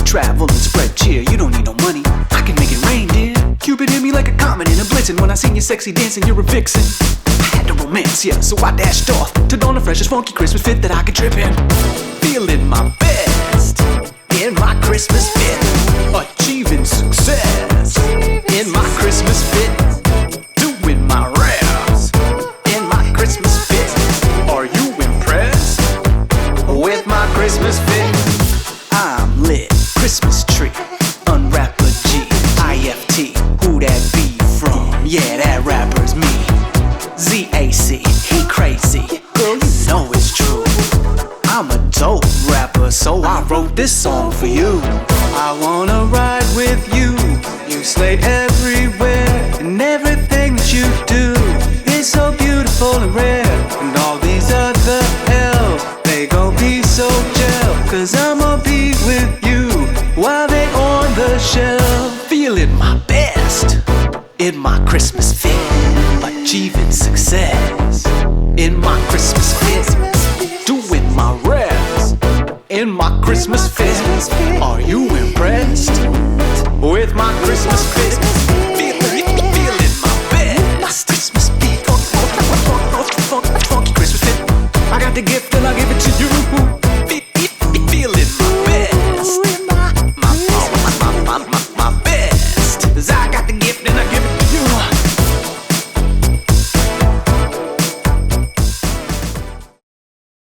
travel and spread cheer. You don't need no money, I can make it rain, dear. Cupid hit me like a comet in a blitzing. When I seen you sexy dancing, you're a vixen. I had to romance, yeah, so I dashed off to don the freshest funky Christmas fit that I could trip in. Feeling my best in my Christmas fit. Achieving success in my Christmas fit. Doing my raps in my Christmas fit. Are you impressed with my Christmas fit? I'm lit, Christmas tree, unwrap a G, IFT, who that be from? Yeah, that rapper's me. ZAC, he crazy, girl, you know it's true. I'm a dope rapper, so I wrote this song for you. I wanna ride with you, you slay everywhere, and everything that you do is so beautiful and rare. And all these other elves, they gon' be so gel, cause I'ma be with you while they on the shelf. Feeling my best in my Christmas fit. Achieving success in my Christmas fit. Doing my raps in my Christmas fit. Are you impressed with my Christmas fit? Feeling my best Christmas fit. Funky Christmas fit. I got the gift and I'll give it to you.